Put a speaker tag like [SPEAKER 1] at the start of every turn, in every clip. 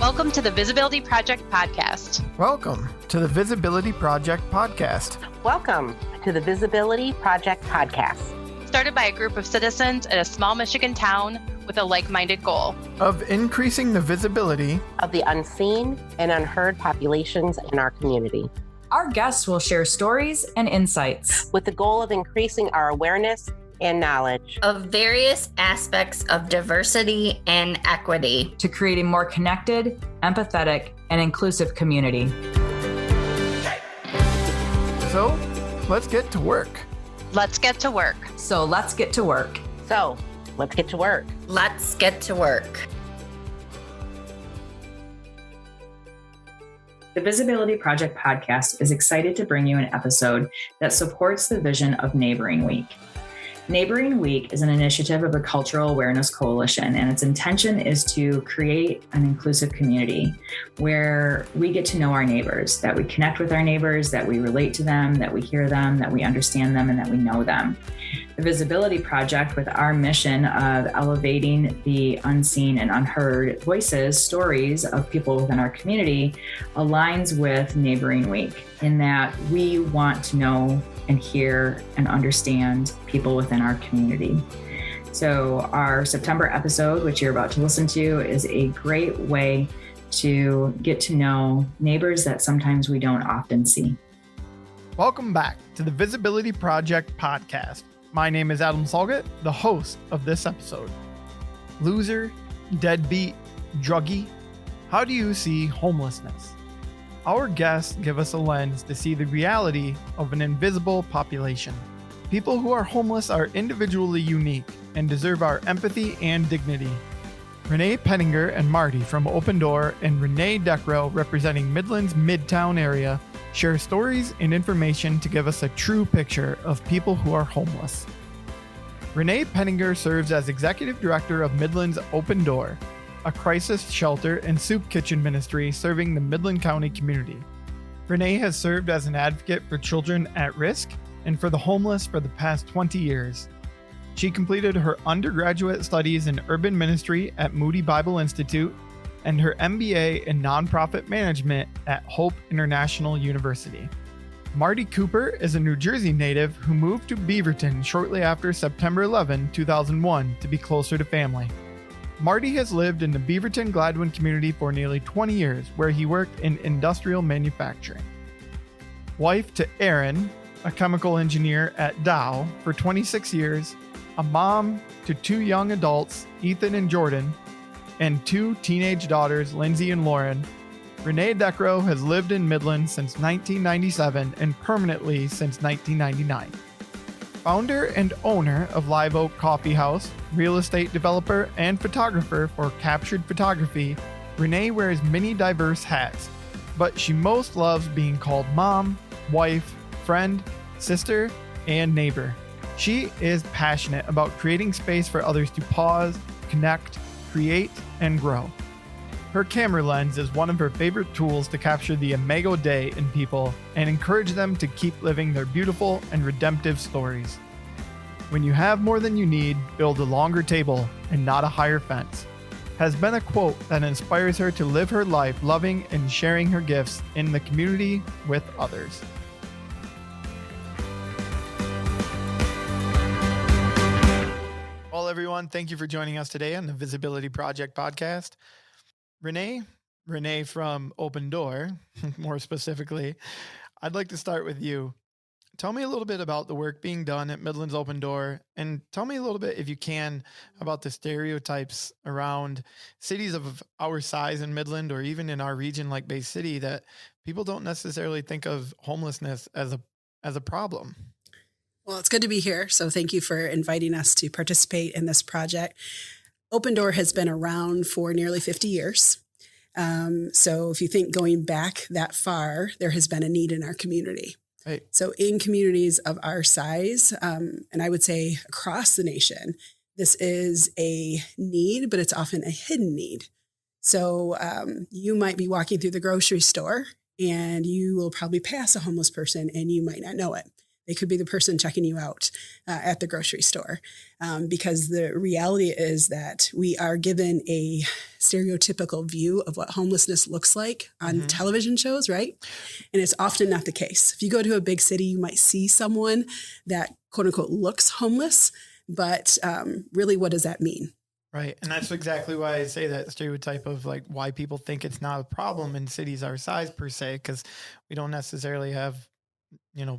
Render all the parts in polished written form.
[SPEAKER 1] Welcome to the Visibility Project podcast.
[SPEAKER 2] Welcome to the Visibility Project podcast.
[SPEAKER 3] Welcome to the Visibility Project podcast.
[SPEAKER 1] Started by a group of citizens in a small Michigan town with a like-minded goal
[SPEAKER 2] of increasing the visibility
[SPEAKER 3] of the unseen and unheard populations in our community.
[SPEAKER 4] Our guests will share stories and insights
[SPEAKER 3] with the goal of increasing our awareness and knowledge
[SPEAKER 5] of various aspects of diversity and equity
[SPEAKER 4] to create a more connected, empathetic, and inclusive community.
[SPEAKER 2] So, let's get to work.
[SPEAKER 1] Let's get to work.
[SPEAKER 4] So let's get to work.
[SPEAKER 3] So, let's get to work.
[SPEAKER 5] Let's get to work.
[SPEAKER 4] The Visibility Project podcast is excited to bring you an episode that supports the vision of Neighboring Week. Neighboring Week is an initiative of the Cultural Awareness Coalition, and its intention is to create an inclusive community where we get to know our neighbors, that we connect with our neighbors, that we relate to them, that we hear them, that we understand them, and that we know them. The Visibility Project, with our mission of elevating the unseen and unheard voices, stories of people within our community, aligns with Neighboring Week in that we want to know and hear and understand people within our community. So our September episode, which you're about to listen to, is a great way to get to know neighbors that sometimes we don't often see.
[SPEAKER 2] Welcome back to the Visibility Project podcast. My name is Adam Solgett, the host of this episode. Loser, deadbeat, druggie, how do you see homelessness? Our guests give us a lens to see the reality of an invisible population. People who are homeless are individually unique and deserve our empathy and dignity. Renee Penninger and Marty from Open Door and Renee Decrow, representing Midland's Midtown area, share stories and information to give us a true picture of people who are homeless. Renee Penninger serves as Executive Director of Midland's Open Door, a crisis shelter and soup kitchen ministry serving the Midland County community. Renee has served as an advocate for children at risk and for the homeless for the past 20 years. She completed her undergraduate studies in urban ministry at Moody Bible Institute and her MBA in nonprofit management at Hope International University. Marty Cooper is a New Jersey native who moved to Beaverton shortly after September 11, 2001 to be closer to family. Marty has lived in the Beaverton-Gladwin community for nearly 20 years, where he worked in industrial manufacturing. Wife to Aaron, a chemical engineer at Dow for 26 years, a mom to two young adults, Ethan and Jordan, and two teenage daughters, Lindsay and Lauren, Renee Decrow has lived in Midland since 1997 and permanently since 1999. Founder and owner of Live Oak Coffee House, real estate developer, and photographer for Captured Photography, Renee wears many diverse hats, but she most loves being called mom, wife, friend, sister, and neighbor. She is passionate about creating space for others to pause, connect, create, and grow. Her camera lens is one of her favorite tools to capture the imago Dei in people and encourage them to keep living their beautiful and redemptive stories. When you have more than you need, build a longer table and not a higher fence, has been a quote that inspires her to live her life loving and sharing her gifts in the community with others. Well, everyone, thank you for joining us today on the Visibility Project podcast. Renee from Open Door, more specifically, I'd like to start with you. Tell me a little bit about the work being done at Midland's Open Door, and tell me a little bit, if you can, about the stereotypes around cities of our size in Midland or even in our region like Bay City that people don't necessarily think of homelessness as a problem.
[SPEAKER 6] Well, it's good to be here. So thank you for inviting us to participate in this project. Open Door has been around for nearly 50 years. So if you think going back that far, there has been a need in our community.
[SPEAKER 2] Right.
[SPEAKER 6] So in communities of our size, and I would say across the nation, this is a need, but it's often a hidden need. So you might be walking through the grocery store and you will probably pass a homeless person and you might not know it. They could be the person checking you out at the grocery store, because the reality is that we are given a stereotypical view of what homelessness looks like on television shows, right? And it's often not the case. If you go to a big city, you might see someone that quote unquote looks homeless, but really, what does that mean?
[SPEAKER 2] Right. And that's exactly why I say that stereotype of like why people think it's not a problem in cities our size per se, because we don't necessarily have,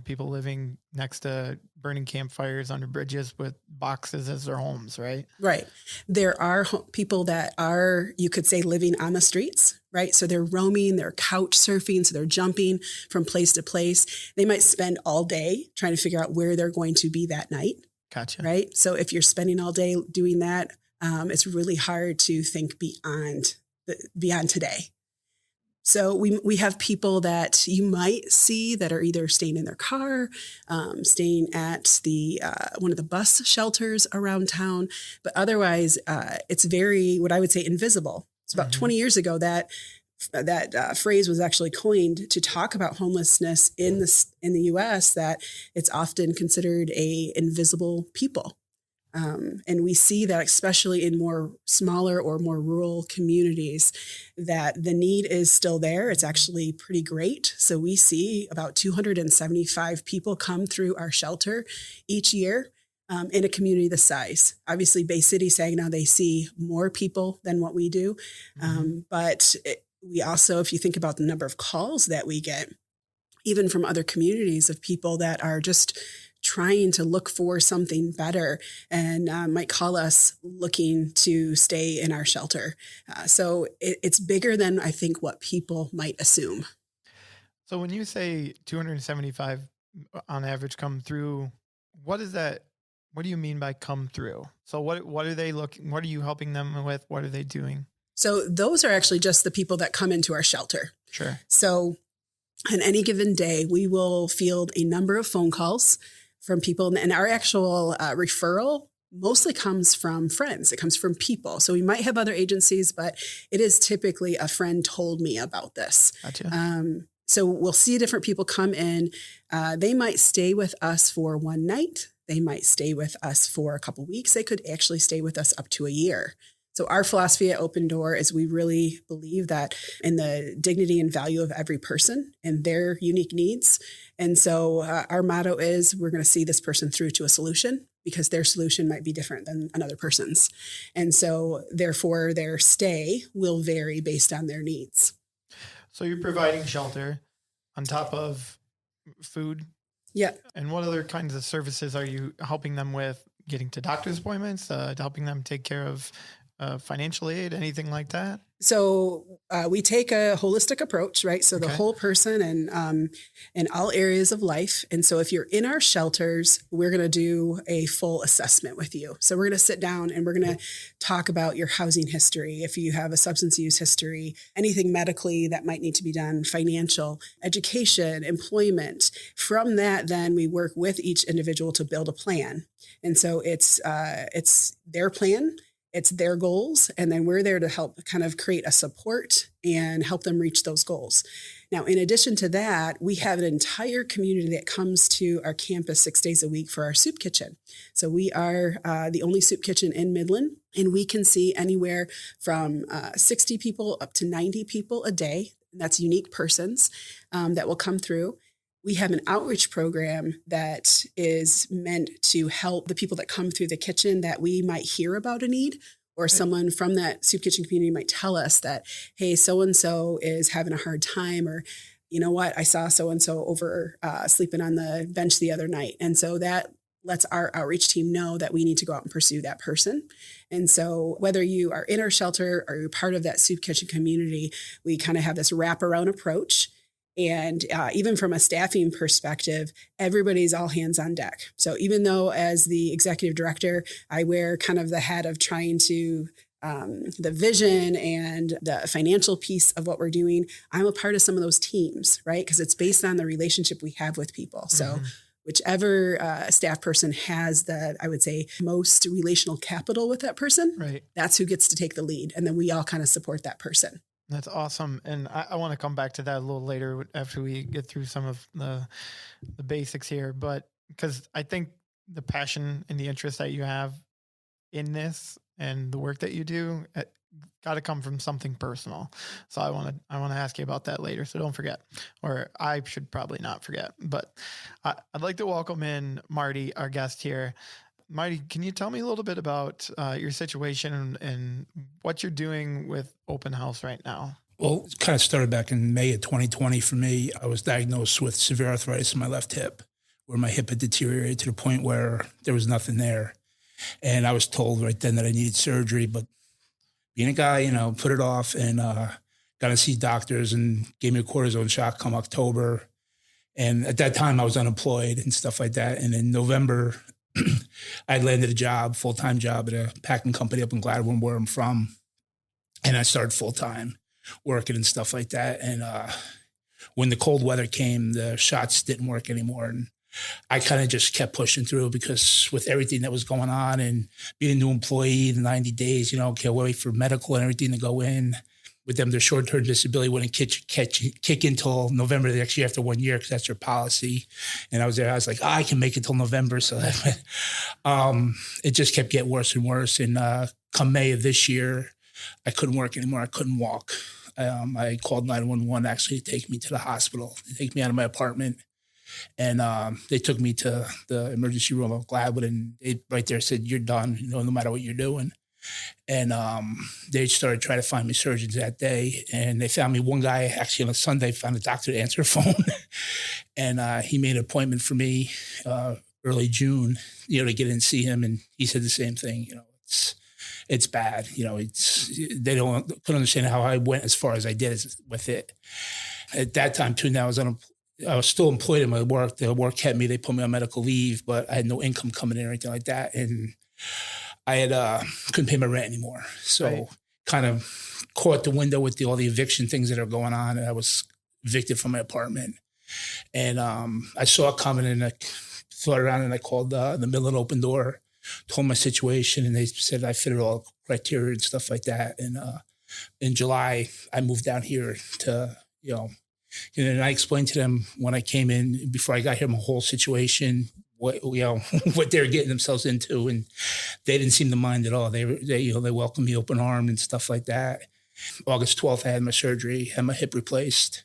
[SPEAKER 2] people living next to burning campfires under bridges with boxes as their homes, right?
[SPEAKER 6] Right. There are people that are, you could say, living on the streets, right? So they're roaming, they're couch surfing, so they're jumping from place to place. They might spend all day trying to figure out where they're going to be that night.
[SPEAKER 2] Gotcha.
[SPEAKER 6] Right. So if you're spending all day doing that, it's really hard to think beyond today. So we have people that you might see that are either staying in their car, staying at the one of the bus shelters around town, but otherwise it's very, what I would say, invisible. It's about 20 years ago that phrase was actually coined to talk about homelessness in the U.S. That it's often considered a invisible people. And we see that especially in more smaller or more rural communities, that the need is still there. It's actually pretty great. So we see about 275 people come through our shelter each year in a community this size. Obviously, Bay City, Saginaw, they see more people than what we do. But we also, if you think about the number of calls that we get, even from other communities of people that are just trying to look for something better and might call us looking to stay in our shelter. So it's bigger than I think what people might assume.
[SPEAKER 2] So when you say 275 on average come through, what is that? What do you mean by come through? So what are they looking? What are you helping them with? What are they doing?
[SPEAKER 6] So those are actually just the people that come into our shelter.
[SPEAKER 2] Sure.
[SPEAKER 6] So on any given day, we will field a number of phone calls from people, and our actual referral mostly comes from friends. It comes from people. So we might have other agencies, but it is typically a friend told me about this.
[SPEAKER 2] Gotcha.
[SPEAKER 6] So we'll see different people come in. They might stay with us for one night. They might stay with us for a couple weeks. They could actually stay with us up to a year. So our philosophy at Open Door is we really believe that in the dignity and value of every person and their unique needs. And so our motto is we're going to see this person through to a solution, because their solution might be different than another person's. And so therefore their stay will vary based on their needs.
[SPEAKER 2] So you're providing shelter on top of food?
[SPEAKER 6] Yeah.
[SPEAKER 2] And what other kinds of services are you helping them with? Getting to doctor's appointments, helping them take care of financial aid, anything like that?
[SPEAKER 6] So we take a holistic approach, right? So the whole person and in all areas of life. And so if you're in our shelters, we're going to do a full assessment with you. So we're going to sit down and we're going to talk about your housing history. If you have a substance use history, anything medically that might need to be done, financial, education, employment. From that, then we work with each individual to build a plan. And so it's their plan. It's their goals, and then we're there to help kind of create a support and help them reach those goals. Now, in addition to that, we have an entire community that comes to our campus 6 days a week for our soup kitchen. So we are the only soup kitchen in Midland, and we can see anywhere from 60 people up to 90 people a day. That's unique persons that will come through. We have an outreach program that is meant to help the people that come through the kitchen that we might hear about a need, or someone from that soup kitchen community might tell us that, hey, so-and-so is having a hard time, or, you know what, I saw so-and-so over sleeping on the bench the other night. And so that lets our outreach team know that we need to go out and pursue that person. And so whether you are in our shelter or you're part of that soup kitchen community, we kind of have this wraparound approach. And even from a staffing perspective, everybody's all hands on deck. So even though as the executive director, I wear kind of the hat of trying to the vision and the financial piece of what we're doing, I'm a part of some of those teams, right? Because it's based on the relationship we have with people. So whichever staff person has the, I would say, most relational capital with that person,
[SPEAKER 2] right,
[SPEAKER 6] that's who gets to take the lead. And then we all kind of support that person.
[SPEAKER 2] That's awesome. And I want to come back to that a little later after we get through some of the basics here. But because I think the passion and the interest that you have in this and the work that you do got to come from something personal. So I want to ask you about that later. So don't forget, or I should probably not forget. But I'd like to welcome in Marty, our guest here. Marty, can you tell me a little bit about your situation and what you're doing with Open House right now?
[SPEAKER 7] Well, it kind of started back in May of 2020 for me. I was diagnosed with severe arthritis in my left hip, where my hip had deteriorated to the point where there was nothing there. And I was told right then that I needed surgery, but being a guy, put it off and got to see doctors and gave me a cortisone shot come October. And at that time I was unemployed and stuff like that. And in November, I landed a job, full-time job at a packing company up in Gladwin, where I'm from. And I started full-time working and stuff like that. And when the cold weather came, the shots didn't work anymore. And I kind of just kept pushing through, because with everything that was going on and being a new employee, the 90 days, can't wait for medical and everything to go in. With them, their short-term disability wouldn't kick in until November the next year after 1 year, because that's their policy. And I was there. I was like, I can make it till November. So it just kept getting worse and worse. And come May of this year, I couldn't work anymore. I couldn't walk. I called 911 actually to take me to the hospital, to take me out of my apartment. And they took me to the emergency room of Gladwin, and they right there said, "You're done, no matter what you're doing." And they started trying to find me surgeons that day. And they found me one guy, actually on a Sunday, found a doctor to answer a phone. And he made an appointment for me early June, to get in and see him. And he said the same thing, it's bad. They couldn't understand how I went as far as I did with it. At that time too, now I was still employed in my work. The work kept me. They put me on medical leave, but I had no income coming in or anything like that. And I couldn't pay my rent anymore. So kind of caught the window with all the eviction things that are going on. And I was evicted from my apartment. And I saw it coming, and I thought around, and I called the Midland Open Door, told my situation, and they said I fitted all criteria and stuff like that. And in July, I moved down here to, and I explained to them when I came in, before I got here, my whole situation, what they're getting themselves into, and they didn't seem to mind at all. They welcomed me open armed and stuff like that. August 12th, I had my surgery, had my hip replaced,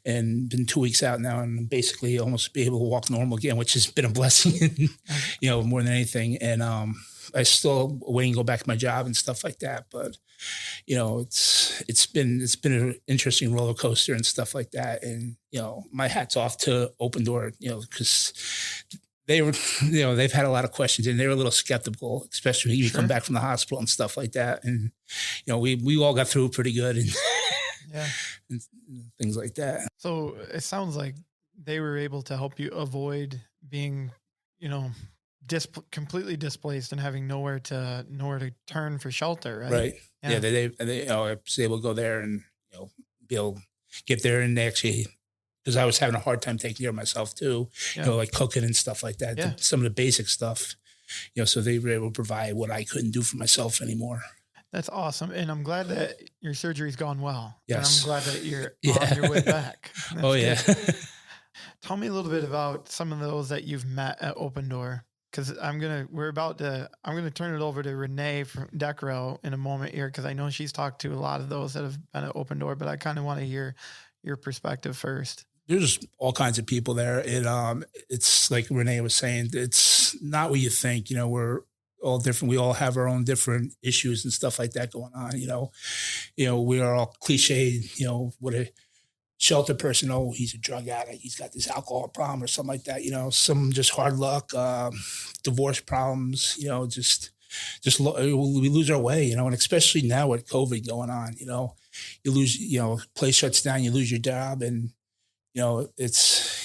[SPEAKER 7] and been 2 weeks out now, and basically almost be able to walk normal again, which has been a blessing, more than anything. And I still waiting to go back to my job and stuff like that, but it's been an interesting roller coaster and stuff like that. And, my hat's off to Open Door, because they were, they've had a lot of questions, and they were a little skeptical, especially when you come back from the hospital and stuff like that. And, we all got through it pretty good, and, and things like that.
[SPEAKER 2] So it sounds like they were able to help you avoid being, completely displaced and having nowhere to turn for shelter, right? Right.
[SPEAKER 7] Yeah. They I was able to go there and be able to get there, and actually, because I was having a hard time taking care of myself too, like cooking and stuff like that. Yeah. Some of the basic stuff, so they were able to provide what I couldn't do for myself anymore.
[SPEAKER 2] That's awesome. And I'm glad that your surgery's gone well.
[SPEAKER 7] Yes.
[SPEAKER 2] And I'm glad that you're on your way back.
[SPEAKER 7] Good.
[SPEAKER 2] Tell me a little bit about some of those that you've met at Open Door. Because I'm gonna turn it over to Renee from Decro in a moment here, because I know she's talked to a lot of those that have been at Open Door, but I kind of want to hear your perspective first.
[SPEAKER 7] There's all kinds of people there. It's like Renee was saying, it's not what you think. We're all different. We all have our own different issues and stuff like that going on. We are all cliched. What a shelter person, he's a drug addict, he's got this alcohol problem or something like that. Some just hard luck, divorce problems. We lose our way. And especially now with COVID going on, you lose, place shuts down, you lose your job, and you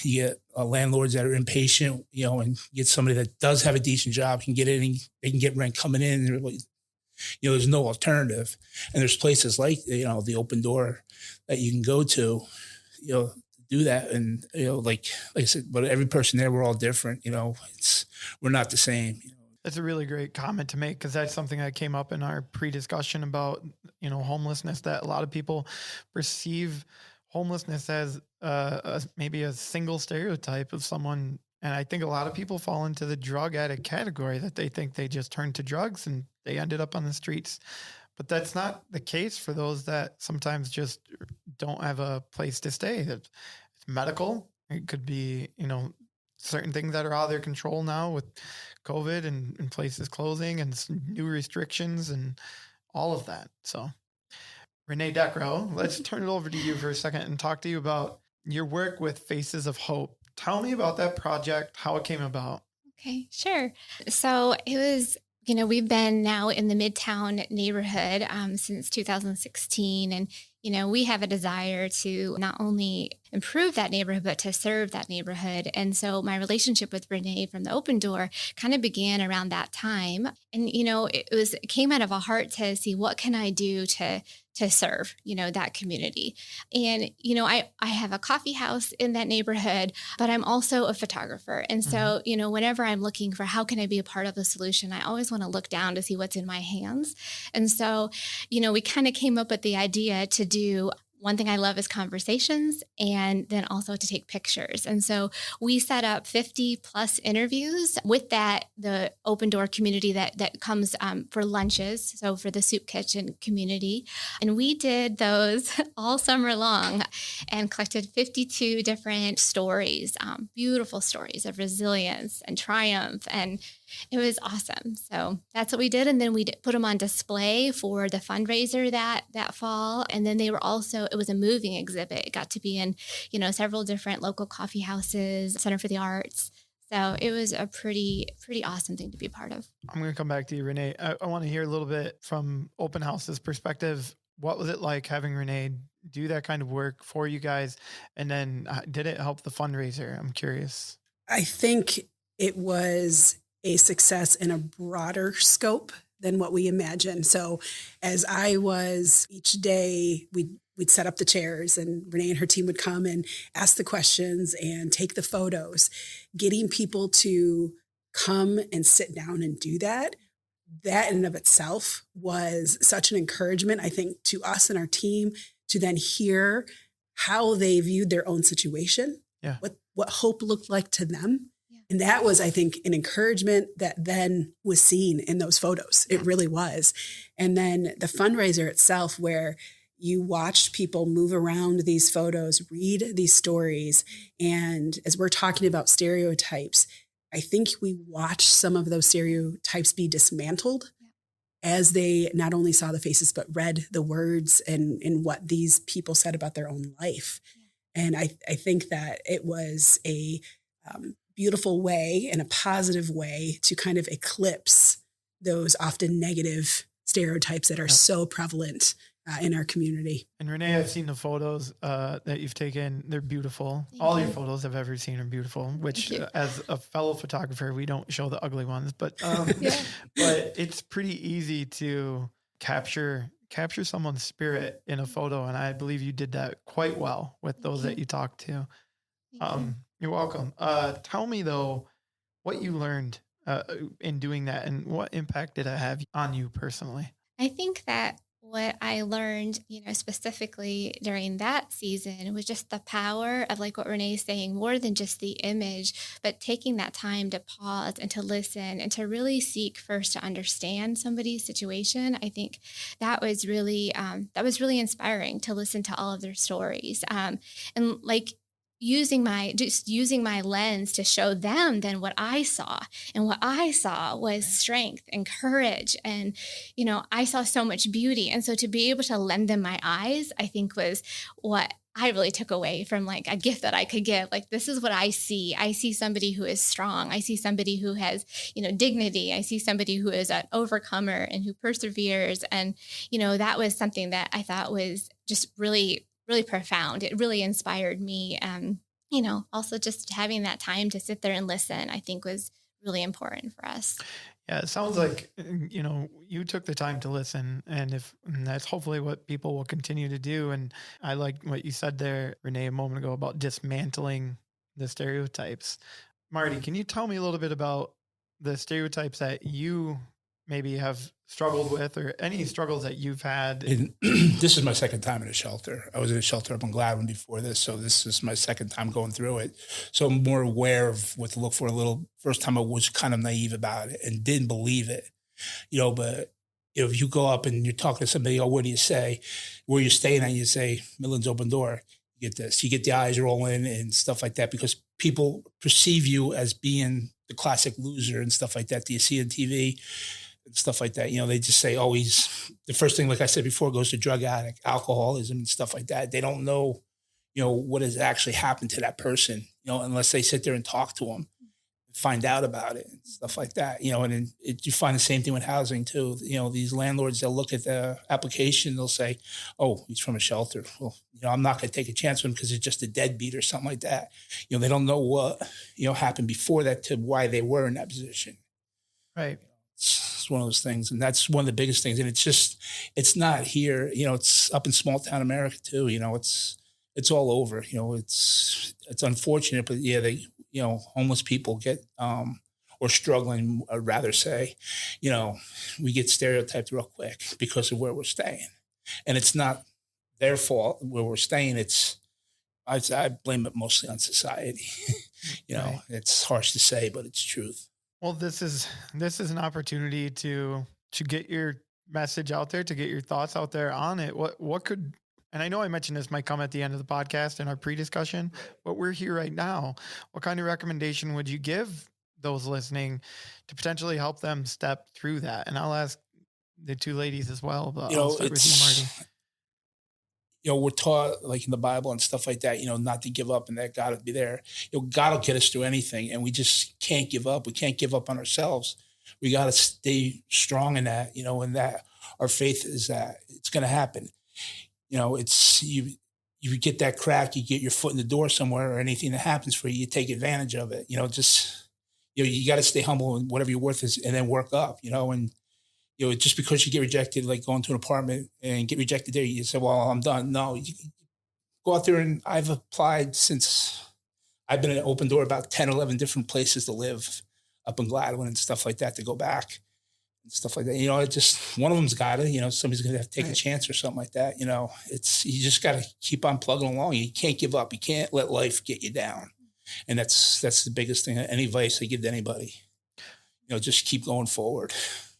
[SPEAKER 7] get landlords that are impatient, and you get somebody that does have a decent job, can get in, they can get rent coming in. There's no alternative. And there's places like, the Open Door that you can go to, do that. And, like I said, but every person there, we're all different, we're not the same.
[SPEAKER 2] That's a really great comment to make, because that's something that came up in our pre-discussion about, homelessness, that a lot of people perceive homelessness as maybe a single stereotype of someone And I think a lot of people fall into the drug addict category, that they think they just turned to drugs and they ended up on the streets. But that's not the case for those that sometimes just don't have a place to stay. It's medical. It could be, certain things that are out of their control now with COVID and places closing and new restrictions and all of that. So Renee Decro, let's turn it over to you for a second and talk to you about your work with Faces of Hope. Tell me about that project, how it came about.
[SPEAKER 8] Okay, sure. So it was, we've been now in the Midtown neighborhood since 2016. And, we have a desire to not only improve that neighborhood, but to serve that neighborhood. And so my relationship with Renee from the Open Door kind of began around that time. And, it came out of a heart to see what can I do to serve, that community. And, I have a coffee house in that neighborhood, but I'm also a photographer. And so, whenever I'm looking for how can I be a part of the solution, I always want to look down to see what's in my hands. And so, we kind of came up with the idea to do one thing I love is conversations, and then also to take pictures. And so we set up 50 plus interviews with the Open Door community that comes for lunches. So for the soup kitchen community. And we did those all summer long and collected 52 different stories, beautiful stories of resilience and triumph. And it was awesome. So that's what we did. And then we put them on display for the fundraiser that fall. And then it was a moving exhibit. It got to be in, several different local coffee houses, Center for the Arts. So it was a pretty awesome thing to be a part of.
[SPEAKER 2] I'm going to come back to you, Renee. I want to hear a little bit from Open House's perspective. What was it like having Renee do that kind of work for you guys? And then did it help the fundraiser? I'm curious.
[SPEAKER 6] I think it was a success in a broader scope than what we imagined. So as I was each day, we'd set up the chairs and Renee and her team would come and ask the questions and take the photos. Getting people to come and sit down and do that in and of itself was such an encouragement, I think, to us and our team to then hear how they viewed their own situation, what hope looked like to them. And that was, I think, an encouragement that then was seen in those photos. It really was. And then the fundraiser itself, where you watched people move around these photos, read these stories. And as we're talking about stereotypes, I think we watched some of those stereotypes be dismantled as they not only saw the faces, but read the words and what these people said about their own life. And I think that it was a beautiful way and a positive way to kind of eclipse those often negative stereotypes that are so prevalent in our community.
[SPEAKER 2] And Renee, I've seen the photos that you've taken. They're beautiful. All your photos I've ever seen are beautiful, which as a fellow photographer, we don't show the ugly ones, but but it's pretty easy to capture someone's spirit in a photo. And I believe you did that quite well with those that you talked to. You're welcome. Tell me though, what you learned in doing that and what impact did it have on you personally?
[SPEAKER 8] I think that what I learned, specifically during that season was just the power of, like what Renee's saying, more than just the image, but taking that time to pause and to listen and to really seek first to understand somebody's situation. I think that was really inspiring to listen to all of their stories. And like, using my lens to show them then what I saw. And what I saw was strength and courage. And, I saw so much beauty. And so to be able to lend them my eyes, I think was what I really took away from like a gift that I could give. Like, this is what I see. I see somebody who is strong. I see somebody who has, dignity. I see somebody who is an overcomer and who perseveres. And, that was something that I thought was just really profound. It really inspired me. Also just having that time to sit there and listen, I think was really important for us.
[SPEAKER 2] Yeah, it sounds like, you took the time to listen, and that's hopefully what people will continue to do. And I like what you said there, Renee, a moment ago about dismantling the stereotypes. Marty, can you tell me a little bit about the stereotypes that you maybe have struggled with, or any struggles that you've had?
[SPEAKER 7] And this is my second time in a shelter. I was in a shelter up in Gladwin before this, so this is my second time going through it. So I'm more aware of what to look for. First time I was kind of naive about it and didn't believe it, but if you go up and you're talking to somebody, what do you say? Where you're staying at, you say, Midland's Open Door. You get this. You get the eyes rolling and stuff like that because people perceive you as being the classic loser and stuff like that. Do you see on TV and stuff like that? They just say, oh, he's the first thing, like I said before, goes to drug addict, alcoholism and stuff like that. They don't know, what has actually happened to that person, unless they sit there and talk to them, find out about it and stuff like that, and you find the same thing with housing too. These landlords, they'll look at the application, they'll say, oh, he's from a shelter. Well, I'm not going to take a chance with him because it's just a deadbeat or something like that. They don't know what, happened before that to why they were in that position.
[SPEAKER 2] Right.
[SPEAKER 7] It's one of those things. And that's one of the biggest things. And it's not here, it's up in small town America too. It's all over, it's unfortunate, but yeah, homeless people get, or struggling, I'd rather say, we get stereotyped real quick because of where we're staying. And it's not their fault where we're staying. I blame it mostly on society.
[SPEAKER 2] Right.
[SPEAKER 7] It's harsh to say, but it's truth.
[SPEAKER 2] Well, this is an opportunity to get your message out there, to get your thoughts out there on it. What could, and I know I mentioned this might come at the end of the podcast in our pre-discussion, but we're here right now. What kind of recommendation would you give those listening to potentially help them step through that? And I'll ask the two ladies as well, but I'll start with you, Marty.
[SPEAKER 7] We're taught like in the Bible and stuff like that, not to give up and that God will be there. God will get us through anything, and we just can't give up. We can't give up on ourselves. We got to stay strong in that, and that our faith is that it's going to happen. It's you get that crack, you get your foot in the door somewhere, or anything that happens for you, you take advantage of it. You got to stay humble and whatever your worth is, and then work up. And just because you get rejected, like going to an apartment and get rejected there, you say, well, I'm done. No, you go out there, and I've applied since I've been at Open Door about 10, 11 different places to live up in Gladwin and stuff like that, to go back and stuff like that. It just, one of them's got to, somebody's going to have to take a chance or something like that. You just got to keep on plugging along. You can't give up. You can't let life get you down. And that's the biggest thing, any advice I give to anybody, just keep going forward.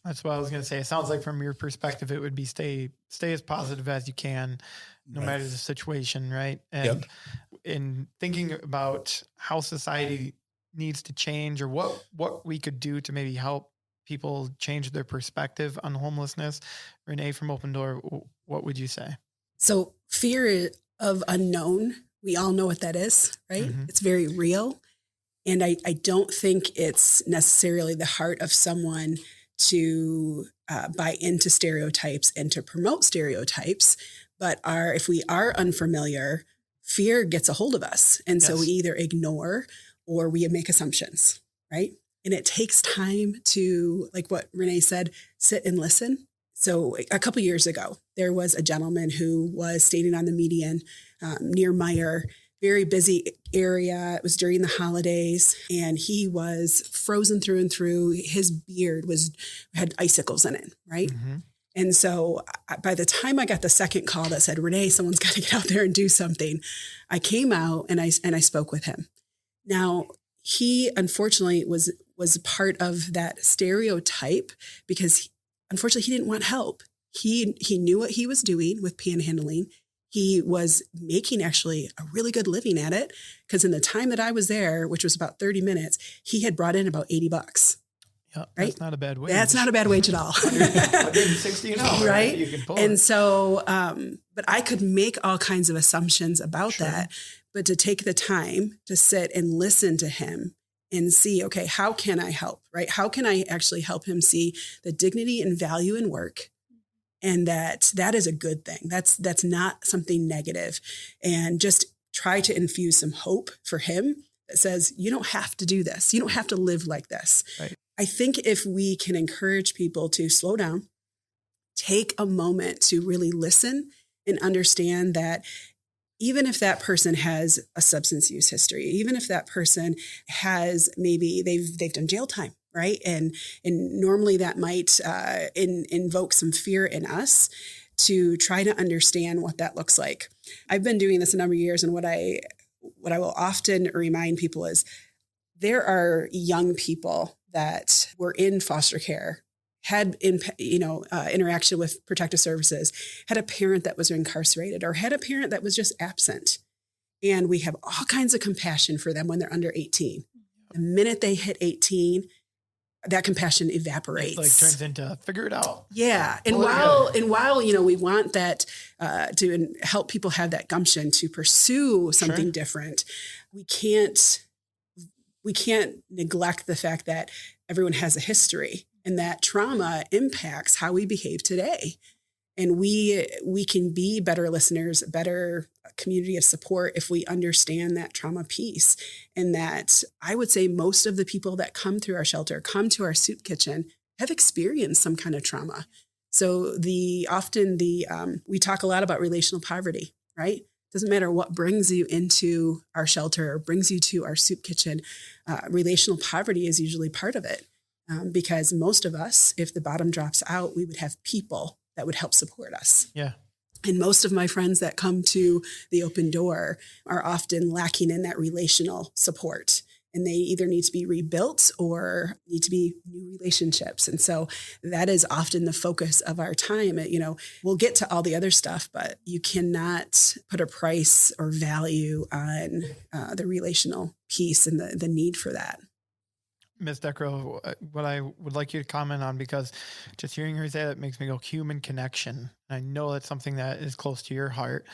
[SPEAKER 2] That's what I was going to say. It sounds like from your perspective, it would be stay as positive as you can, no matter the situation, right? And in thinking about how society needs to change, or what we could do to maybe help people change their perspective on homelessness, Renee from Open Door, what would you say?
[SPEAKER 6] So fear of unknown, we all know what that is, right? Mm-hmm. It's very real. And I don't think it's necessarily the heart of someone to buy into stereotypes and to promote stereotypes, but if we are unfamiliar, fear gets a hold of us. And so we either ignore or we make assumptions, right? And it takes time to, like what Renee said, sit and listen. So a couple years ago, there was a gentleman who was standing on the median near Meyer, very busy area. It was during the holidays, and he was frozen through and through. His beard had icicles in it, right? Mm-hmm. And so by the time I got the second call that said, Renee, someone's got to get out there and do something, I came out and I spoke with him. Now, he unfortunately was part of that stereotype because unfortunately he didn't want help. He knew what he was doing with panhandling. He was making actually a really good living at it because in the time that I was there, which was about 30 minutes, he had brought in about $80.
[SPEAKER 2] Yeah,
[SPEAKER 6] right?
[SPEAKER 2] That's not a bad wage.
[SPEAKER 6] That's not a bad wage at all.
[SPEAKER 2] 160 an hour,
[SPEAKER 6] right?
[SPEAKER 2] You can pull
[SPEAKER 6] and
[SPEAKER 2] it.
[SPEAKER 6] So, but I could make all kinds of assumptions about that, but to take the time to sit and listen to him and see, okay, how can I help, right? How can I actually help him see the dignity and value in work? And that is a good thing. That's not something negative. And just try to infuse some hope for him that says, you don't have to do this. You don't have to live like this.
[SPEAKER 2] Right.
[SPEAKER 6] I think if we can encourage people to slow down, take a moment to really listen and understand that even if that person has a substance use history, even if that person has maybe they've done jail time, right? And normally that might invoke some fear in us to try to understand what that looks like. I've been doing this a number of years, and what I will often remind people is there are young people that were in foster care, had interaction with protective services, had a parent that was incarcerated, or had a parent that was just absent. And we have all kinds of compassion for them when they're under 18. The minute they hit 18, that compassion evaporates.
[SPEAKER 2] It like turns into figure it out.
[SPEAKER 6] Yeah. And while we want that to help people have that gumption to pursue something different, we can't neglect the fact that everyone has a history and that trauma impacts how we behave today. And we can be better listeners, better community of support if we understand that trauma piece. And that I would say most of the people that come through our shelter, come to our soup kitchen, have experienced some kind of trauma. So we talk a lot about relational poverty, right? Doesn't matter what brings you into our shelter or brings you to our soup kitchen. Relational poverty is usually part of it, because most of us, if the bottom drops out, we would have people that would help support us.
[SPEAKER 2] Yeah.
[SPEAKER 6] And most of my friends that come to the Open Door are often lacking in that relational support. And they either need to be rebuilt or need to be new relationships. And so that is often the focus of our time. We'll get to all the other stuff, but you cannot put a price or value on the relational piece and the need for that.
[SPEAKER 2] Ms. Decro, what I would like you to comment on, because just hearing her say that makes me go human connection. I know that's something that is close to your heart.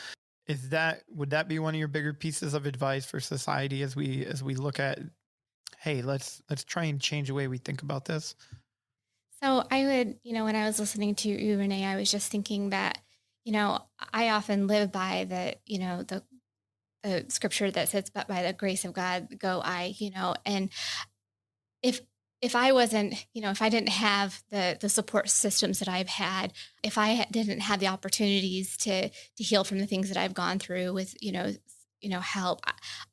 [SPEAKER 2] Would that be one of your bigger pieces of advice for society as we look at, hey, let's try and change the way we think about this?
[SPEAKER 8] So I would, when I was listening to you, Renee, I was just thinking that, I often live by the scripture that says, but by the grace of God go I, and if I wasn't, if I didn't have the support systems that I've had, if I didn't have the opportunities to heal from the things that I've gone through with, help,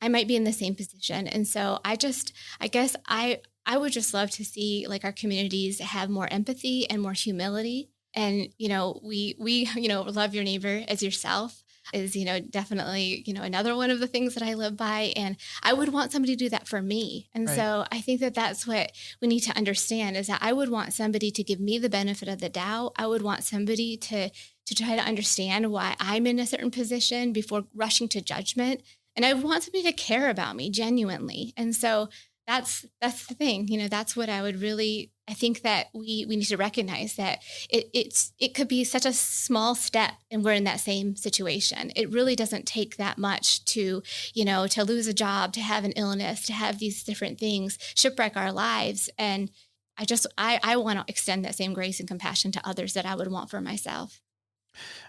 [SPEAKER 8] I might be in the same position. And so I guess I would just love to see like our communities have more empathy and more humility. And, we love your neighbor as yourself is, definitely, another one of the things that I live by. And I would want somebody to do that for me. And so I think that that's what we need to understand is that I would want somebody to give me the benefit of the doubt. I would want somebody to try to understand why I'm in a certain position before rushing to judgment. And I want somebody to care about me genuinely. And so that's the thing, that's what I would really, I think that we need to recognize that it could be such a small step and we're in that same situation. It really doesn't take that much to lose a job, to have an illness, to have these different things shipwreck our lives. And I want to extend that same grace and compassion to others that I would want for myself.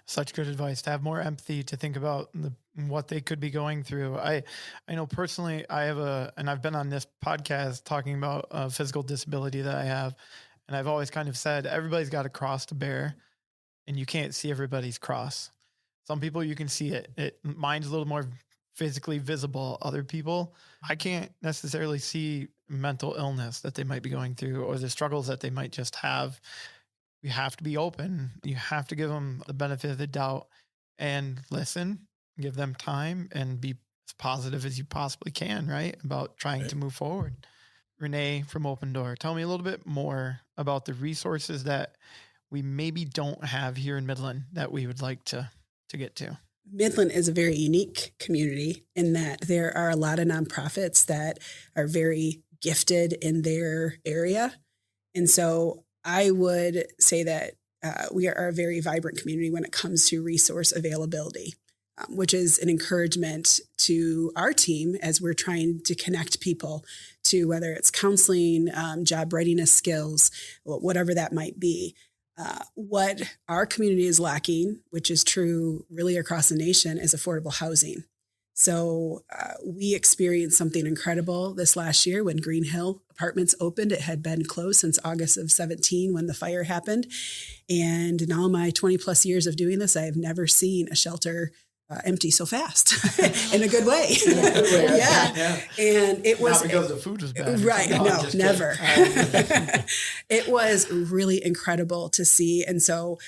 [SPEAKER 2] Such good advice, to have more empathy, to think about what they could be going through. I know personally, and I've been on this podcast talking about a physical disability that I have. And I've always kind of said, everybody's got a cross to bear and you can't see everybody's cross. Some people you can see it. Mine's a little more physically visible. Other people, I can't necessarily see mental illness that they might be going through or the struggles that they might just have. You have to be open. You have to give them the benefit of the doubt and listen, give them time and be as positive as you possibly can, right? About trying to move forward. Renee from Open Door, tell me a little bit more about the resources that we maybe don't have here in Midland that we would like to get to.
[SPEAKER 6] Midland is a very unique community in that there are a lot of nonprofits that are very gifted in their area. And so I would say that we are a very vibrant community when it comes to resource availability, which is an encouragement to our team as we're trying to connect people to whether it's counseling, job readiness skills, whatever that might be. What our community is lacking, which is true really across the nation, is affordable housing. So we experienced something incredible this last year when Green Hill Apartments opened. It had been closed since August of 2017 when the fire happened. And in all my 20 plus years of doing this, I have never seen a shelter empty so fast in a good way. Yeah. And it was
[SPEAKER 2] not because the food was bad.
[SPEAKER 6] Right.
[SPEAKER 2] No,
[SPEAKER 6] No, never. It was really incredible to see. And so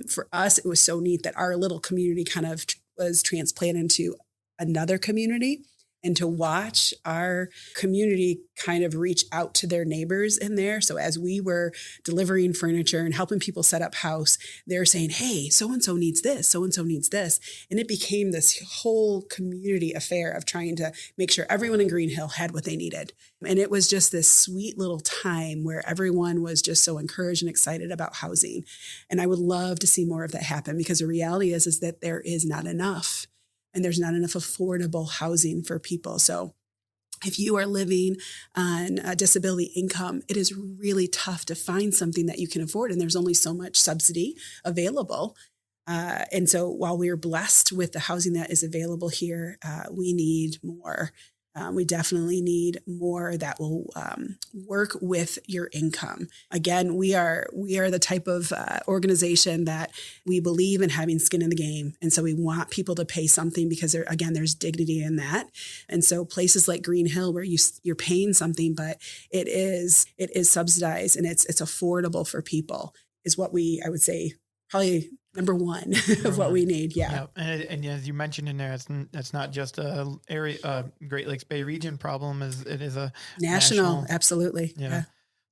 [SPEAKER 6] for us, it was so neat that our little community kind of was transplanted into another community, and to watch our community kind of reach out to their neighbors in there. So as we were delivering furniture and helping people set up house, they're saying, hey, so-and-so needs this, so-and-so needs this. And it became this whole community affair of trying to make sure everyone in Green Hill had what they needed. And it was just this sweet little time where everyone was just so encouraged and excited about housing. And I would love to see more of that happen, because the reality is that there is not enough. And there's not enough affordable housing for people. So if you are living on a disability income, it is really tough to find something that you can afford. And there's only so much subsidy available. And so while we are blessed with the housing that is available here, we need more. We definitely need more that will work with your income. Again, we are the type of organization that we believe in having skin in the game. And so we want people to pay something, because there's dignity in that. And so places like Green Hill, where you're paying something, but it is subsidized and it's affordable for people, is what I would say, probably number one of what we need. Yeah.
[SPEAKER 2] And as you mentioned in there, it's not just a area, Great Lakes Bay region problem, it is a national.
[SPEAKER 6] Absolutely. Yeah.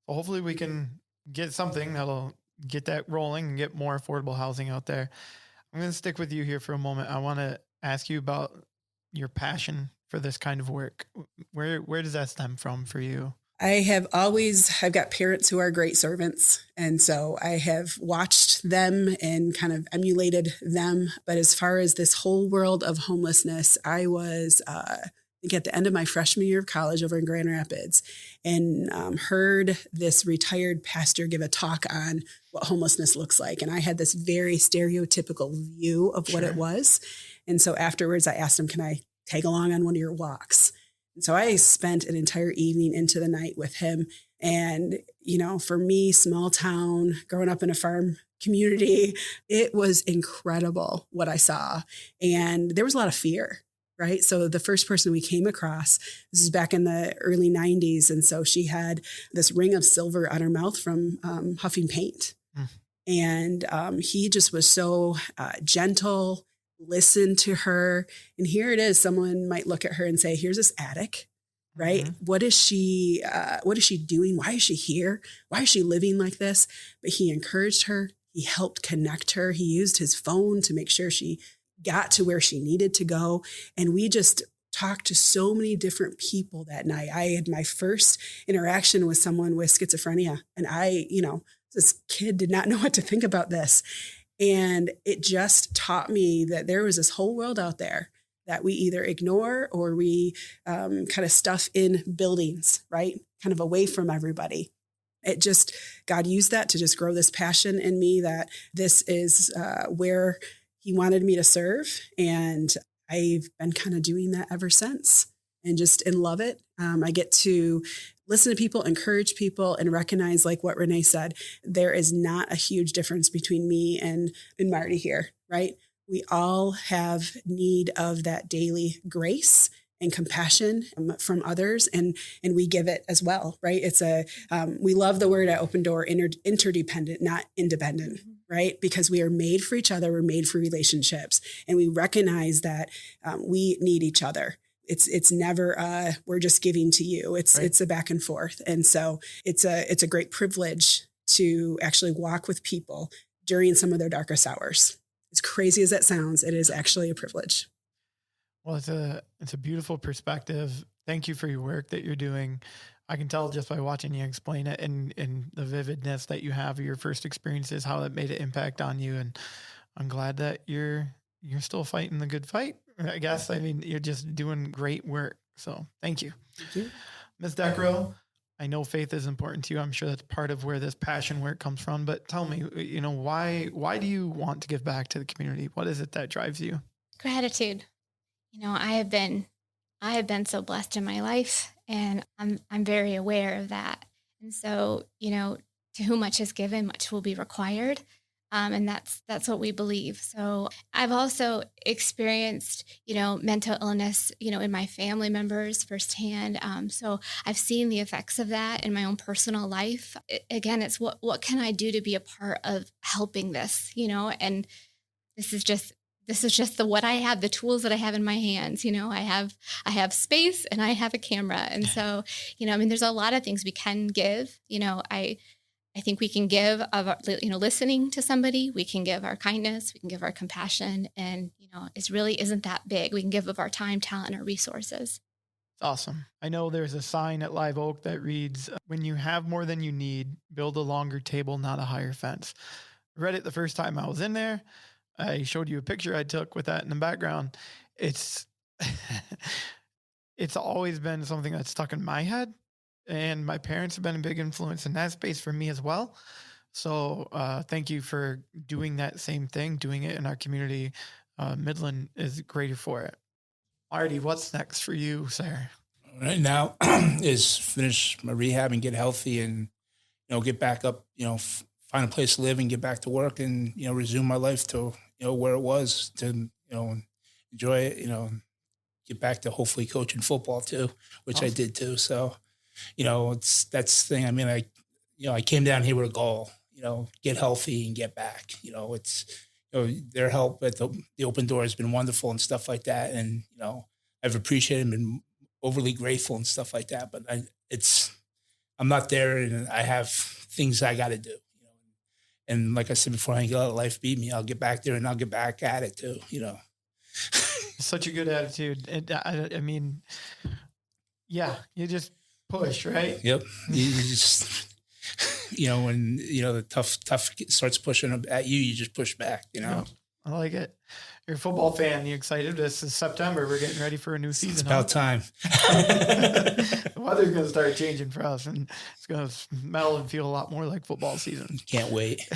[SPEAKER 2] Well, hopefully we can get something that'll get that rolling and get more affordable housing out there. I'm going to stick with you here for a moment. I want to ask you about your passion for this kind of work. Where does that stem from for you?
[SPEAKER 6] I've got parents who are great servants. And so I have watched them and kind of emulated them. But as far as this whole world of homelessness, I was, I think at the end of my freshman year of college over in Grand Rapids, and heard this retired pastor give a talk on what homelessness looks like. And I had this very stereotypical view of what it was. And so afterwards I asked him, can I tag along on one of your walks? So I spent an entire evening into the night with him. And, for me, small town, growing up in a farm community, it was incredible what I saw. And there was a lot of fear, right? So the first person we came across, this is back in the early 90s. And so she had this ring of silver on her mouth from huffing paint. And he just was so gentle, listen to her. And here it is. Someone might look at her and say, here's this addict, right? Mm-hmm. What is she doing? Why is she here? Why is she living like this? But he encouraged her. He helped connect her. He used his phone to make sure she got to where she needed to go. And we just talked to so many different people that night. I had my first interaction with someone with schizophrenia. And this kid did not know what to think about this. And it just taught me that there was this whole world out there that we either ignore or we kind of stuff in buildings, right? Kind of away from everybody. God used that to just grow this passion in me that this is where he wanted me to serve. And I've been kind of doing that ever since, and just love it. I get to listen to people, encourage people, and recognize, like what Renee said, there is not a huge difference between me and Marty here, right? We all have need of that daily grace and compassion from others, and we give it as well, right? It's we love the word at Open Door, interdependent, not independent, right? Because we are made for each other, we're made for relationships, and we recognize that we need each other. It's never we're just giving to you. It's a back and forth. And so it's a great privilege to actually walk with people during some of their darkest hours. As crazy as that sounds, it is actually a privilege.
[SPEAKER 2] Well, it's a beautiful perspective. Thank you for your work that you're doing. I can tell just by watching you explain it and the vividness that you have of your first experiences, how it made an impact on you. And I'm glad that you're still fighting the good fight, I guess. I mean, you're just doing great work. So thank you. Thank you. Ms. Deckrow, I know faith is important to you. I'm sure that's part of where this passion work comes from, but tell me, why do you want to give back to the community? What is it that drives you?
[SPEAKER 8] Gratitude. I have been so blessed in my life, and I'm very aware of that. And so, to whom much is given, much will be required. And that's what we believe. So I've also experienced, mental illness, in my family members firsthand. So I've seen the effects of that in my own personal life. Again, it's what can I do to be a part of helping this, and this is just the what I have, the tools that I have in my hands. I have space and I have a camera. And so, there's a lot of things we can give. I think we can give of listening to somebody. We can give our kindness. We can give our compassion, and it really isn't that big. We can give of our time, talent, and our resources.
[SPEAKER 2] Awesome. I know there's a sign at Live Oak that reads, "When you have more than you need, build a longer table, not a higher fence." I read it the first time I was in there. I showed you a picture I took with that in the background. It's it's always been something that's stuck in my head. And my parents have been a big influence in that space for me as well. So thank you for doing that same thing, doing it in our community. Midland is greater for it. Marty, what's next for you, sir?
[SPEAKER 7] Right now is finish my rehab and get healthy and, get back up, find a place to live and get back to work and, resume my life to, where it was to, enjoy it, get back to hopefully coaching football too, which awesome. I did too. So, that's the thing. I mean, I came down here with a goal, get healthy and get back. It's, their help at the Open Door has been wonderful and stuff like that. And, I've appreciated and been overly grateful and stuff like that. But I'm not there and I have things I got to do. And like I said before, I ain't gonna let life beat me. I'll get back there and I'll get back at it too,
[SPEAKER 2] Such a good attitude. And I mean, yeah, you just push, right?
[SPEAKER 7] Yep. You just, when, the tough starts pushing at you, you just push back,
[SPEAKER 2] Yep. I like it. You're a football fan. You excited? This is September. We're getting ready for a new season.
[SPEAKER 7] It's about time.
[SPEAKER 2] The weather's going to start changing for us, and it's going to smell and feel a lot more like football season.
[SPEAKER 7] Can't wait.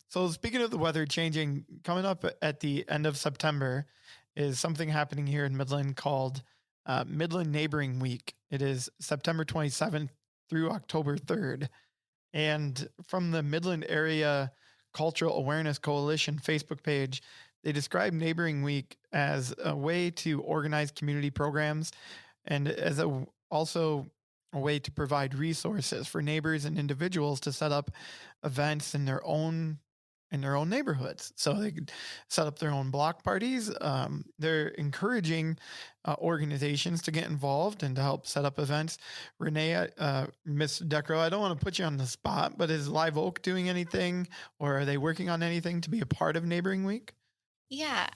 [SPEAKER 2] So speaking of the weather changing, coming up at the end of September is something happening here in Midland called Midland Neighboring Week. It is September 27th through October 3rd. And from the Midland Area Cultural Awareness Coalition Facebook page, they describe Neighboring Week as a way to organize community programs and as also a way to provide resources for neighbors and individuals to set up events in their own neighborhoods. So they could set up their own block parties. They're encouraging organizations to get involved and to help set up events. Renee, Miss Decro, I don't want to put you on the spot, but is Live Oak doing anything or are they working on anything to be a part of Neighboring Week?
[SPEAKER 8] Yeah,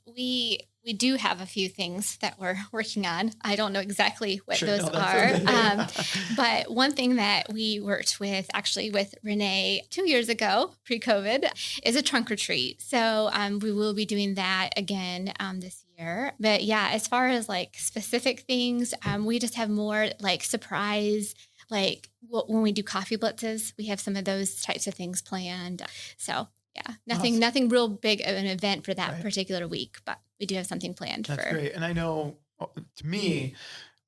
[SPEAKER 8] we do have a few things that we're working on. I don't know exactly what those are. But one thing that we worked with Renee 2 years ago, pre-COVID, is a trunk or treat. So we will be doing that again this year. But yeah, as far as like specific things, we just have more like surprise, like when we do coffee blitzes, we have some of those types of things planned. So yeah, nothing real big of an event for that particular week, but we do have something planned. That's
[SPEAKER 2] great. And I know, to me,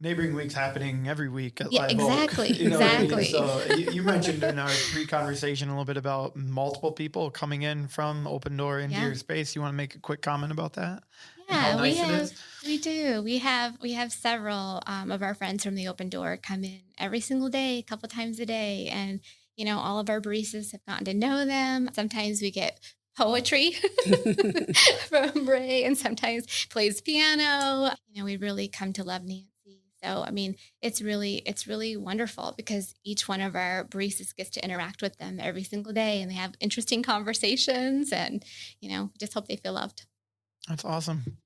[SPEAKER 2] Neighboring Week's happening every week at Live
[SPEAKER 8] exactly,
[SPEAKER 2] Oak.
[SPEAKER 8] exactly.
[SPEAKER 2] So you mentioned in our pre-conversation a little bit about multiple people coming in from Open Door into your space. You want to make a quick comment about that?
[SPEAKER 8] Yeah, we do. We have several of our friends from the Open Door come in every single day, a couple times a day, and all of our baristas have gotten to know them. Sometimes we get poetry from Ray and sometimes plays piano. We really come to love Nancy. So, I mean, it's really wonderful because each one of our baristas gets to interact with them every single day and they have interesting conversations and, just hope they feel loved.
[SPEAKER 2] That's awesome.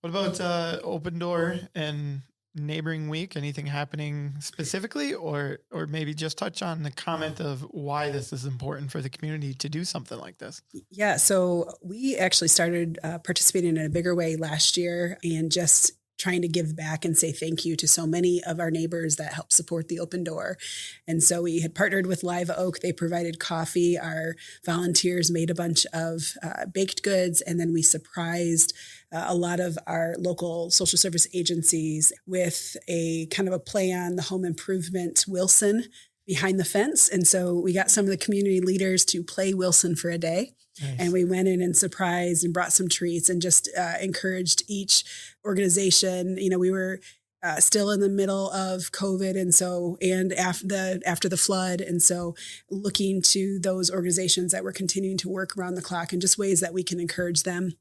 [SPEAKER 2] What about Open Door and Neighboring Week? Anything happening specifically or maybe just touch on the comment of why this is important for the community to do something like this?
[SPEAKER 6] Yeah, so we actually started participating in a bigger way last year and just trying to give back and say thank you to so many of our neighbors that help support the Open Door. And so we had partnered with Live Oak. They provided coffee. Our volunteers made a bunch of baked goods, and then we surprised a lot of our local social service agencies with a kind of a play on the home improvement Wilson, behind the fence. And so we got some of the community leaders to play Wilson for a day.
[SPEAKER 2] Nice.
[SPEAKER 6] And we went in and surprised and brought some treats and just encouraged each organization. We were still in the middle of COVID. And after the flood. And so looking to those organizations that were continuing to work around the clock and just ways that we can encourage them.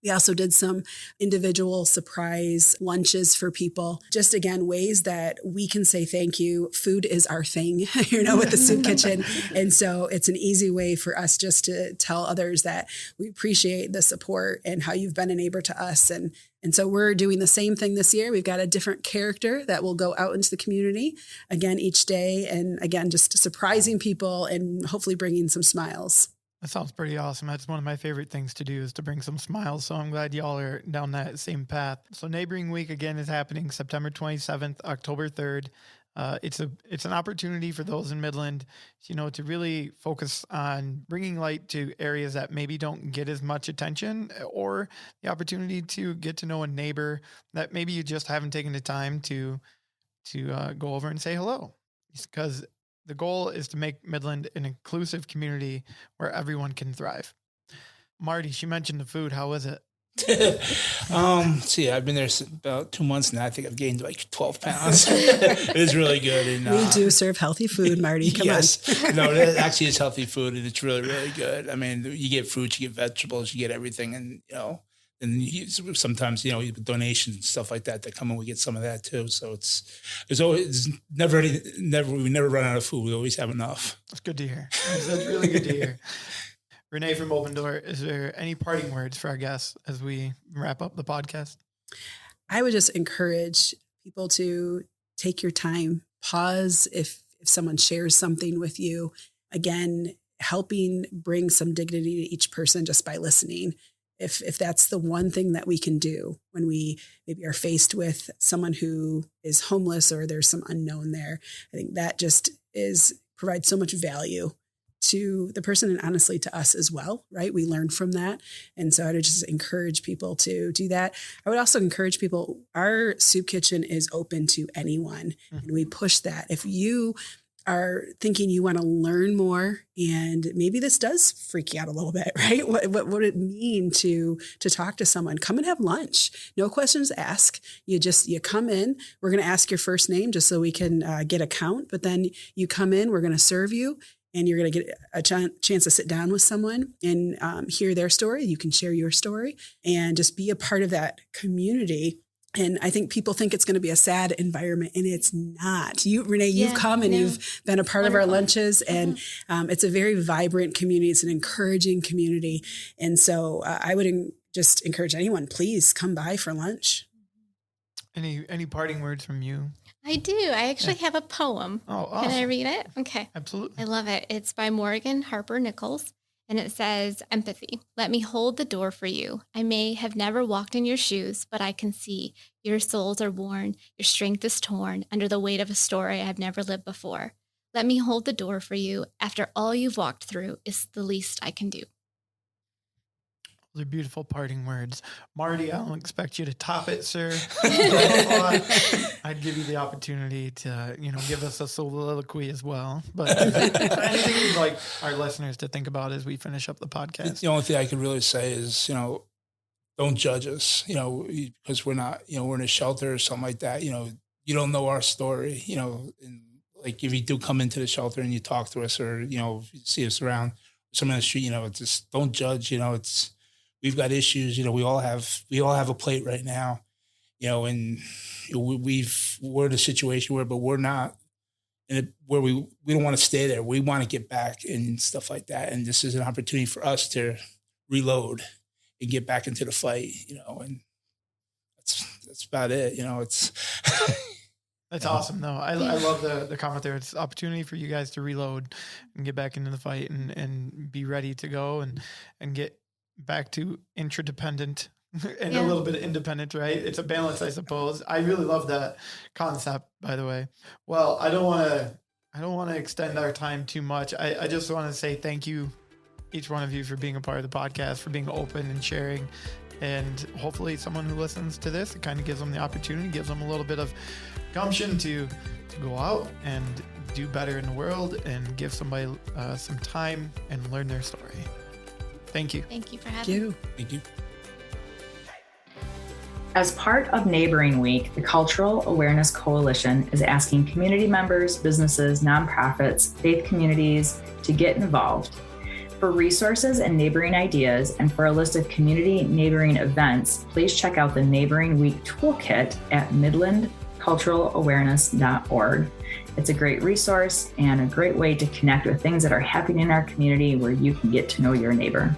[SPEAKER 6] We also did some individual surprise lunches for people. Just again, ways that we can say thank you. Food is our thing, with the soup kitchen. And so it's an easy way for us just to tell others that we appreciate the support and how you've been a neighbor to us. And so we're doing the same thing this year. We've got a different character that will go out into the community again each day. And again, just surprising people and hopefully bringing some smiles.
[SPEAKER 2] That sounds pretty awesome. That's one of my favorite things to do is to bring some smiles. So I'm glad y'all are down that same path. So Neighboring Week again is happening September 27th, October 3rd. It's an opportunity for those in Midland, to really focus on bringing light to areas that maybe don't get as much attention, or the opportunity to get to know a neighbor that maybe you just haven't taken the time to go over and say hello. Because the goal is to make Midland an inclusive community where everyone can thrive. Marty, she mentioned the food. How was it?
[SPEAKER 7] I've been there about 2 months now. I think I've gained like 12 pounds. It is really good. And
[SPEAKER 6] we do serve healthy food, Marty. Come on.
[SPEAKER 7] No, it actually is healthy food, and it's really, really good. I mean, you get fruits, you get vegetables, you get everything, and sometimes with donations and stuff like that come in, we get some of that too. So we never run out of food. We always have enough.
[SPEAKER 2] That's good to hear. That's really good to hear. Renee from Open Door, is there any parting words for our guests as we wrap up the podcast?
[SPEAKER 6] I would just encourage people to take your time, pause if someone shares something with you. Again, helping bring some dignity to each person just by listening. If that's the one thing that we can do when we maybe are faced with someone who is homeless or there's some unknown there, I think that just provides so much value to the person and honestly to us as well, right? We learn from that. And so I would just encourage people to do that. I would also encourage people, our soup kitchen is open to anyone. And we push that. If you are thinking you want to learn more, and maybe this does freak you out a little bit, right? What would it mean to talk to someone? Come and have lunch. No questions asked. You come in. We're going to ask your first name just so we can get a count. But then you come in, we're going to serve you, and you're going to get a chance to sit down with someone and hear their story. You can share your story and just be a part of that community. And I think people think it's going to be a sad environment, and it's not. Renee, you've come and you've been a part of our lunches, and it's a very vibrant community. It's an encouraging community. And so I would just encourage anyone, please come by for lunch.
[SPEAKER 2] Any parting words from you?
[SPEAKER 8] I do. I actually have a poem.
[SPEAKER 2] Oh, awesome.
[SPEAKER 8] Can I read it? Okay.
[SPEAKER 2] Absolutely.
[SPEAKER 8] I love it. It's by Morgan Harper Nichols. And it says, empathy. Let me hold the door for you. I may have never walked in your shoes, but I can see your soles are worn. Your strength is torn under the weight of a story I have never lived before. Let me hold the door for you. After all you've walked through is the least I can do.
[SPEAKER 2] Those are beautiful parting words. Marty, I don't expect you to top it, sir. I'd give you the opportunity to, give us a soliloquy as well. But anything you'd like our listeners to think about as we finish up the podcast?
[SPEAKER 7] The only thing I could really say is, don't judge us, because we're not, we're in a shelter or something like that. You don't know our story, and like if you do come into the shelter and you talk to us or, you see us around some of the street, just don't judge, we've got issues, we all have a plate right now, and we're in a situation but we're not where we don't want to stay there. We want to get back and stuff like that. And this is an opportunity for us to reload and get back into the fight, and that's about it. It's
[SPEAKER 2] That's awesome, though. I love the comment there. It's an opportunity for you guys to reload and get back into the fight and be ready to go and get back to interdependent and a little bit of independent, right? It's a balance, I suppose. I really love that concept, by the way. Well, I don't want to extend our time too much. I just want to say thank you, each one of you, for being a part of the podcast, for being open and sharing And hopefully someone who listens to this, it kind of gives them the opportunity, gives them a little bit of gumption to go out and do better in the world and give somebody some time and learn their story. Thank you.
[SPEAKER 8] Thank you for having me.
[SPEAKER 7] Thank you.
[SPEAKER 4] As part of Neighboring Week, the Cultural Awareness Coalition is asking community members, businesses, nonprofits, faith communities to get involved. For resources and neighboring ideas, and for a list of community neighboring events, please check out the Neighboring Week Toolkit at midlandculturalawareness.org. It's a great resource and a great way to connect with things that are happening in our community where you can get to know your neighbor.